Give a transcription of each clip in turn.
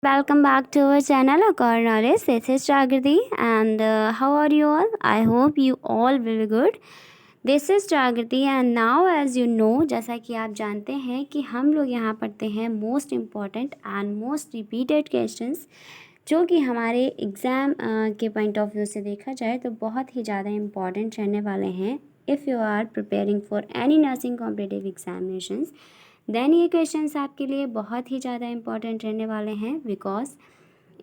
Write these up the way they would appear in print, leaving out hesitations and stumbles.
welcome back to our channel Acquire Knowledge. This is Jagriti and how are you all? I hope you all will be good. This is Jagriti and now as you know, जैसा कि आप जानते हैं कि हम लोग यहाँ पढ़ते हैं most important and most repeated questions जो कि हमारे एग्ज़ाम के पॉइंट ऑफ व्यू से देखा जाए तो बहुत ही ज़्यादा इम्पॉर्टेंट रहने वाले हैं. If you are preparing for any nursing competitive examinations then ये क्वेश्चंस आपके लिए बहुत ही ज़्यादा इम्पॉर्टेंट रहने वाले हैं बिकॉज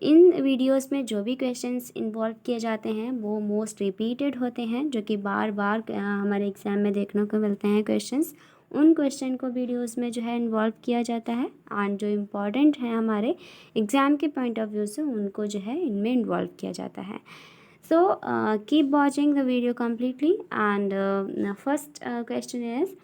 इन वीडियोस में जो भी क्वेश्चंस इन्वॉल्व किए जाते हैं वो मोस्ट रिपीटेड होते हैं जो कि बार बार हमारे एग्ज़ाम में देखने को मिलते हैं क्वेश्चंस. उन क्वेश्चन को वीडियोस में जो है इन्वॉल्व किया जाता है एंड जो इम्पॉर्टेंट है हमारे एग्ज़ाम के पॉइंट ऑफ व्यू से उनको जो है इनमें इन्वॉल्व किया जाता है. So keep watching the video completely and first question is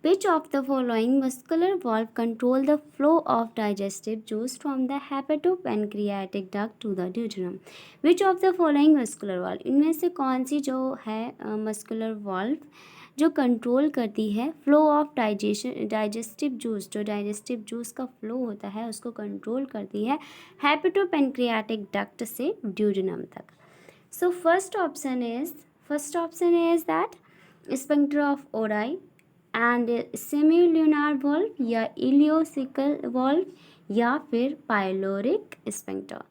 which of the following muscular valve control the flow of digestive juice from the hepatopancreatic duct to the duodenum? Which of the following muscular valve इनमें से कौन सी जो है muscular valve जो control करती है flow of digestive juice, जो digestive juice का फ्लो होता है उसको कंट्रोल करती है हेपेटोपेनक्रियाटिक डक्ट से ड्यूडेनम तक. So first option is that sphincter of Oddi and semilunar valve या इलियोसिकल वॉल्व या फिर pyloric sphincter.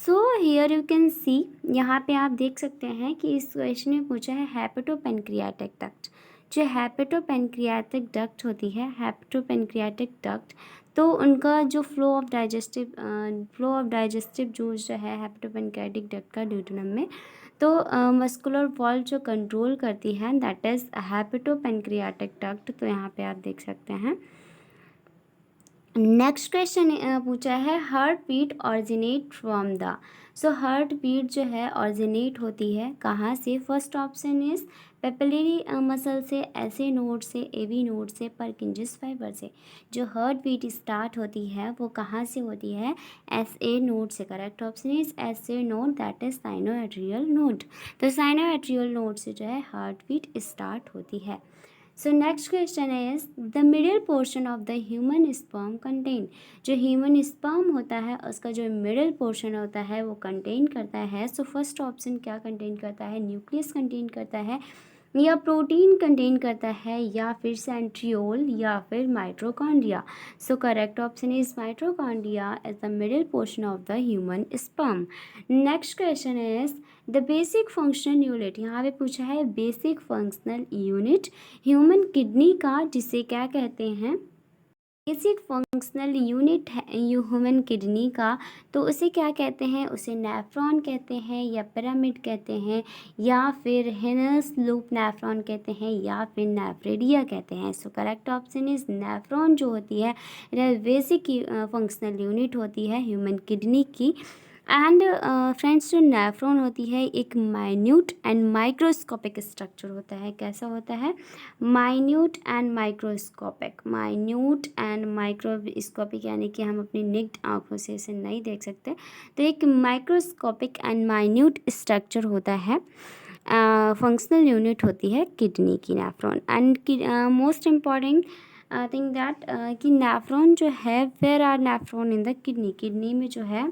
So here you can see, यहाँ पे आप देख सकते हैं कि इस क्वेश्चन में पूछा है हेपेटोपेनक्रियाटिक डक्ट. जो हेपेटोपेनक्रियाटिक डक्ट होती है, हेपेटोपेनक्रियाटिक डक्ट, तो उनका जो फ्लो ऑफ डाइजेस्टिव जूस जो है हेपेटोपेनक्रियाटिक डक्ट का ड्यूडेनम में, तो मस्कुलर वॉल्व जो कंट्रोल करती है दैट इज़ हेपेटोपेनक्रियाटिक डक्ट. तो यहाँ पे आप देख सकते हैं. नेक्स्ट क्वेश्चन पूछा है heart beat originate from the. So heart beat जो है ऑरिजिनेट होती है कहाँ से? First option is papillary muscle से, एसए नोड से, एवी नोड से, परकिंजिस फाइबर से. जो हार्ट बीट स्टार्ट होती है वो कहाँ से होती है? एसए नोड से. Correct option is SA node that is sinoatrial node. तो साइनोएट्रियल नोड से जो है हार्ट बीट स्टार्ट होती है. So next question is the middle portion of the human sperm contain. जो ह्यूमन स्पर्म होता है उसका जो मिडिल पोर्शन होता है वो कंटेन करता है. सो फर्स्ट ऑप्शन क्या कंटेन करता है? न्यूक्लियस कंटेन करता है या प्रोटीन कंटेन करता है या फिर सेंट्रियोल या फिर mitochondria. So correct option is mitochondria is the middle portion of the human sperm. Next question is the basic functional unit. यहाँ पे पूछा है basic functional unit human kidney का, जिसे क्या कहते हैं? बेसिक फंक्शनल यूनिट है ह्यूमन किडनी का, तो उसे क्या कहते हैं? उसे नेफ्रॉन कहते हैं या पिरामिड कहते हैं या फिर हेनस लूप नेफ्रॉन कहते हैं या फिर नेफ्रेडिया कहते हैं. सो करेक्ट ऑप्शन इज नेफ्रॉन जो होती है बेसिक फंक्शनल यूनिट होती है ह्यूमन किडनी की. एंड फ्रेंड्स जो नेफ्रॉन होती है एक माइन्यूट एंड माइक्रोस्कोपिक स्ट्रक्चर होता है. कैसा होता है? माइन्यूट एंड माइक्रोस्कोपिक यानी कि हम अपनी निग्ड आँखों से इसे नहीं देख सकते. तो एक माइक्रोस्कोपिक एंड माइन्यूट स्ट्रक्चर होता है, फंक्शनल यूनिट होती है किडनी की nephron. And most important thing that कि नेफ्रॉन जो है, where are nephron in the kidney. Kidney में जो है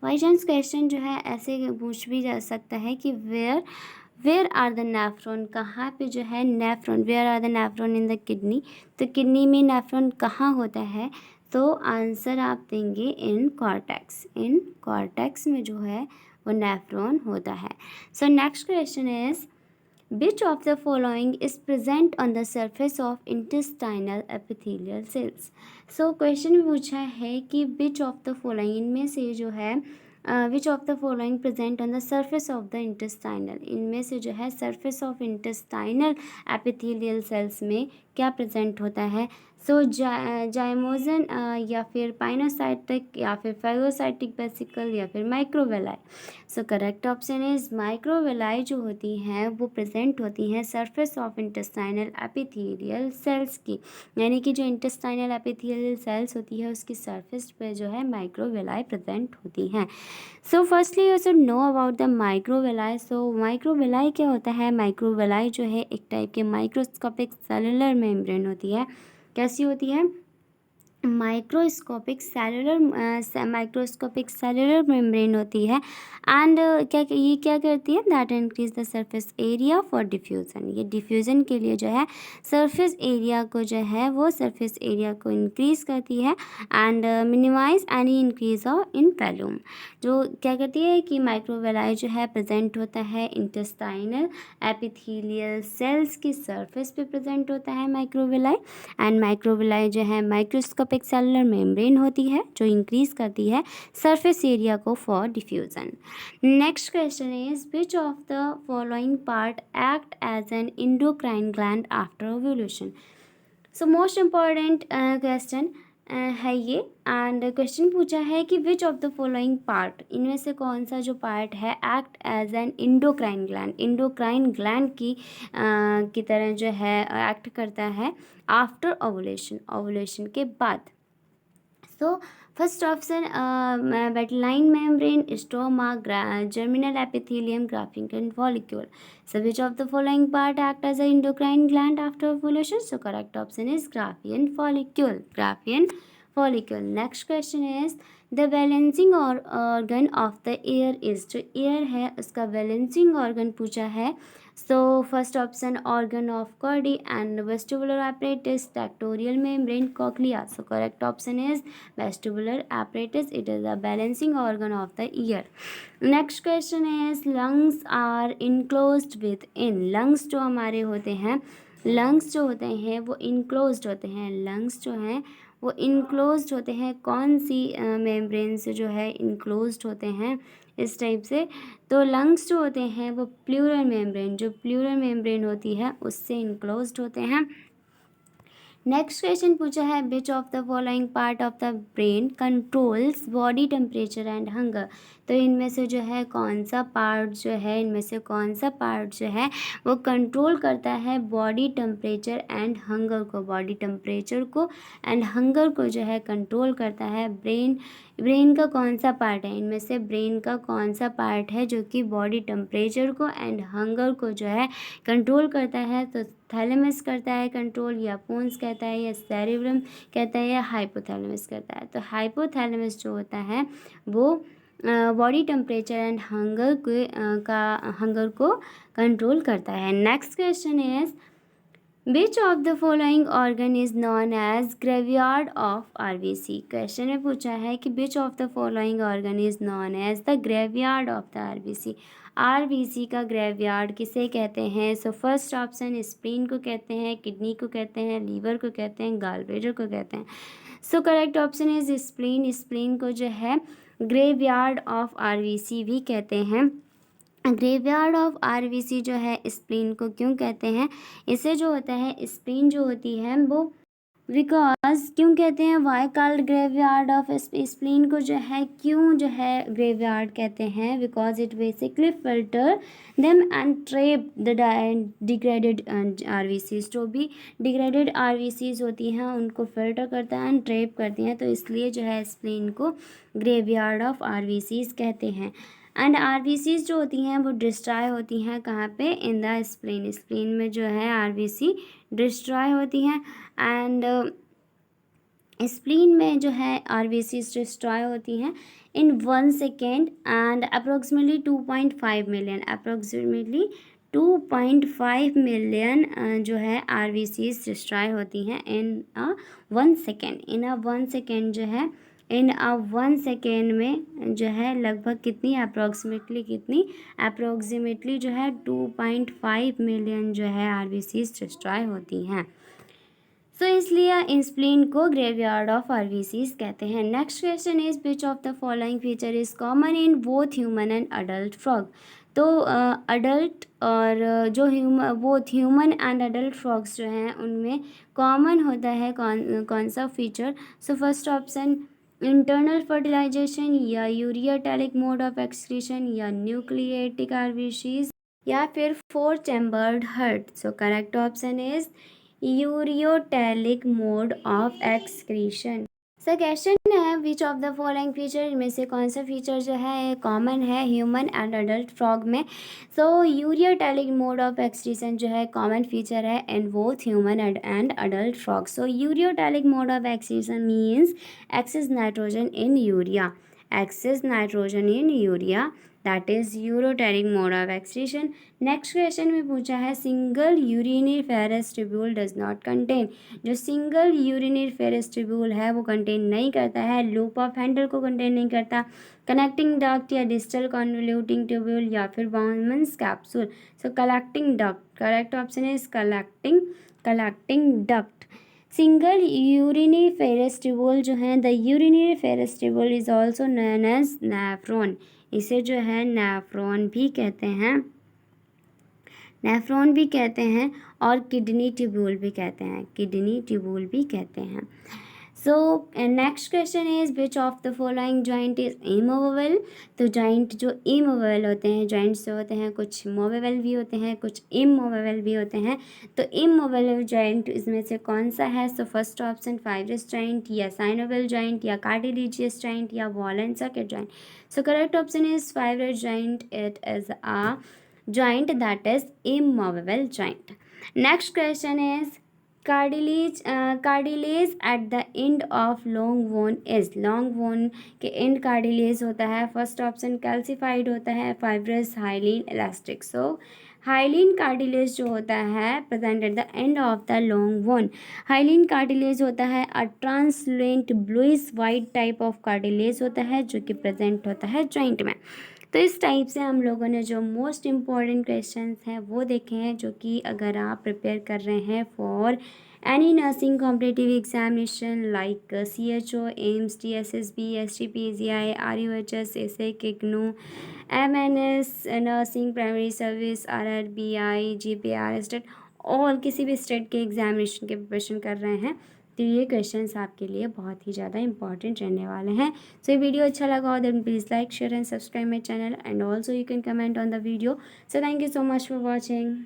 बाई चांस क्वेश्चन जो है ऐसे पूछ भी जा सकता है कि वेयर आर द नेफ्रॉन, कहाँ पे जो है nephron, where are the nephron in the kidney. तो किडनी में नेफ्रॉन कहाँ होता है? तो आंसर आप देंगे इन कॉर्टेक्स. इन कॉर्टेक्स में जो है वो नेफ्रॉन होता है. So next question is which of the following is present on the surface of intestinal epithelial cells. so question में पूछा है कि which of the following इनमें से जो है which of the following present on the surface of the intestinal, इनमें से जो है surface of intestinal epithelial cells में क्या प्रेजेंट होता है? सो जाइमोजन या फिर पाइनोसाइटिक या फिर फाइगोसाइटिक वेसिकल या फिर माइक्रोवेलाई. सो करेक्ट ऑप्शन इज माइक्रोवेलाई जो होती हैं वो प्रेजेंट होती हैं surface of intestinal epithelial cells की, यानी कि जो इंटेस्टाइनल एपिथेलियल सेल्स होती है उसकी सरफेस पे जो है माइक्रोवेलाई प्रेजेंट होती हैं. So firstly you should know about the microvilli. सो माइक्रोवेलाई क्या होता है? माइक्रोवेलाई जो है एक टाइप के माइक्रोस्कोपिक सेलुलर मेम्ब्रेन होती है. कैसी होती है? माइक्रोस्कोपिक सेलुलर मेम्ब्रेन होती है। एंड क्या करती है, that increase the surface area for diffusion. ये डिफ्यूज़न के लिए जो है सरफेस एरिया को जो है वो सरफेस एरिया को इंक्रीज़ करती है and minimise any increase of in volume. जो क्या करती है कि माइक्रोवेलाई जो है प्रेजेंट होता है इंटेस्टाइनल एपिथेलियल सेल्स की सरफेस पे प्रेजेंट होता है माइक्रोवेलाई। एंड माइक्रोविलाई जो है माइक्रोस्कोपिक सेलुलर मेम्ब्रेन होती है जो इंक्रीज करती है सरफेस एरिया को for diffusion. Next question is which of the following part act as an endocrine gland after ovulation. So most important question है ये। एंड क्वेश्चन पूछा है कि which of the following part, इनमें से कौन सा जो पार्ट है act as an endocrine gland की तरह जो है एक्ट करता है आफ्टर ओवुलेशन के बाद। So first option vitelline membrane, stroma, germinal epithelium, Graafian follicle. So which of the following part act as an endocrine gland after ovulation? So correct option is Graafian follicle. Next question is the balancing organ of the ear is, जो ear है उसका balancing organ पूछा है। So first option organ of Cordy and vestibular apparatus, tectorial membrane, cochlea. So correct option is vestibular apparatus. It is a balancing organ of the ear. Next question is lungs are enclosed within. lungs जो हमारे होते हैं, lungs जो होते हैं वो enclosed होते हैं, lungs जो हैं वो इनक्लोज्ड होते हैं। कौन सी मेम्ब्रेन से जो है इनक्लोज्ड होते हैं इस टाइप से, तो लंग्स जो होते हैं वो प्लूरल मेम्ब्रेन होती है उससे इनक्लोज्ड होते हैं। नेक्स्ट क्वेश्चन पूछा है which of the following part of the brain controls body temperature and hunger. तो इनमें से जो है कौन सा पार्ट जो है वो कंट्रोल करता है बॉडी टेम्परेचर एंड हंगर को, बॉडी टेम्परेचर को एंड हंगर को जो है कंट्रोल करता है। ब्रेन का कौन सा पार्ट है, इनमें से ब्रेन का कौन सा पार्ट है जो कि बॉडी टेम्परेचर को एंड हंगर को जो है कंट्रोल करता है। तो थैलेमस करता है कंट्रोल, या पोन्स कहता है, या सेरेब्रम कहता है, या हाइपोथैलेमस करता है। तो हाइपोथैलेमस जो होता है वो बॉडी टेम्परेचर एंड हंगर को कंट्रोल करता है। Next question is which of the following organ is known as graveyard of RBC. Question में पूछा है कि which of the following organ is known as the graveyard of the RBC. RBC का graveyard किसे कहते हैं? सो फर्स्ट ऑप्शन स्प्लीन को कहते हैं, किडनी को कहते हैं, लीवर को कहते हैं, गॉलब्लैडर को कहते हैं। सो करेक्ट ऑप्शन इज स्प्लीन को जो है ग्रेवयार्ड ऑफ आरबीसी भी कहते हैं। ग्रेवयार्ड ऑफ आरबीसी जो है स्प्लीन को क्यों कहते हैं? इसे जो होता है स्प्लीन जो होती है वो बिकॉज क्यों कहते हैं, why called graveyard of spleen को जो है क्यों जो है ग्रेवयार्ड कहते हैं? Because it basically filter them and trap the degraded RBCs. जो भी डिग्रेडेड आरबीसीज होती हैं उनको फिल्टर करता है एंड ट्रेप करती हैं, तो इसलिए जो है स्प्लीन को ग्रेवयार्ड ऑफ आरबीसीज कहते हैं। एंड आरबीसीज जो होती हैं वो डिस्ट्रॉय होती हैं कहाँ पे? इन द स्प्लीन में जो है आरबीसी डिस्ट्रॉय होती हैं। एंड स्प्लीन में जो है आरबीसीज डिस्ट्रॉय होती हैं इन 1 सेकेंड एंड अप्रोक्सीमेटली 2.5 मिलियन जो है आरबीसीज डिस्ट्रॉय होती हैं इन 1 सेकेंड। इन 1 सेकेंड जो है इन 1 सेकेंड में जो है लगभग कितनी अप्रोक्सीमेटली जो है 2.5 मिलियन जो है आरबीसीज डिस्ट्रॉय होती हैं। सो इसलिए इंस्प्लीन को ग्रेवयार्ड ऑफ आरबीसीज कहते हैं। Next question is which of the following feature is common in both human and adult frog. तो अडल्ट और जो ह्यूमन एंड अडल्ट फ्रॉग्स जो हैं उनमें कॉमन होता है कौन सा feature? So first option internal fertilisation, या यूरियाटेलिक मोड ऑफ एक्सक्रीशन, या न्यूक्लिएटिक आरबीसीज, या फिर 4 chambered heart. So correct option is ureotelic mode of excretion. Sir question है which of the following feature, इनमें से कौन सा फीचर जो है कॉमन है ह्यूमन एंड अडल्ट फ्रॉग में। So ureotelic mode of excretion जो है कॉमन फीचर है in both human and adult frog. So ureotelic mode of excretion means excess nitrogen in urea, excess nitrogen in urea, that is uroteric mode of excretion. Next question में पूछा है single uriniferous tubule does not contain, जो single uriniferous tubule है वो contain नहीं करता है, loop of Henle को कंटेन नहीं करता, कनेक्टिंग डक्ट या डिस्टल कन्वोल्यूटिंग ट्यूब्यूल या फिर Bowman's capsule. So collecting duct, correct option is collecting duct. Single uriniferous tubule जो है the uriniferous tubule is also known as nephron, इसे जो है नेफ्रॉन भी कहते हैं, नेफ्रॉन भी कहते हैं और किडनी ट्यूब्यूल भी कहते हैं, किडनी ट्यूब्यूल भी कहते हैं। So next question is which of the following joint is immovable. तो जॉइंट जो इमूवेबल होते हैं, जॉइंट्स जो होते हैं कुछ मूवेबल भी होते हैं कुछ इमूवेबल भी होते हैं। तो इमूवेबल जॉइंट इसमें से कौन सा है। सो फर्स्ट ऑप्शन फाइब्रस जॉइंट या साइनोवियल जॉइंट या कार्टिलेजियस जॉइंट या ball and socket joint. So correct option is fibrous joint, it is a joint that is immovable joint. Next question is cartilage at the end of long bone is, long bone के end cartilage होता है। First option calcified होता है, fibrous, hyaline, elastic. So hyaline cartilage जो होता है present at the end of the long bone, hyaline cartilage होता है a translucent bluish white type of cartilage होता है जो कि प्रेजेंट होता है जॉइंट में। तो इस टाइप से हम लोगों ने जो मोस्ट इम्पॉर्टेंट क्वेश्चंस हैं वो देखे हैं, जो कि अगर आप प्रिपेयर कर रहे हैं for any nursing competitive examination like CHO, AIIMS, TSSB, STPGI, RUHS, AHSEC, IGNOU, MNS, nursing primary service, RRBI, GPR state, और किसी भी स्टेट के एग्जामिनेशन के प्रिपरेशन कर रहे हैं तो ये क्वेश्चंस आपके लिए बहुत ही ज़्यादा इंपॉर्टेंट रहने वाले हैं। सो ये वीडियो अच्छा लगा हो then please like, share and subscribe my channel and also you can comment on the video. So thank you so much for watching.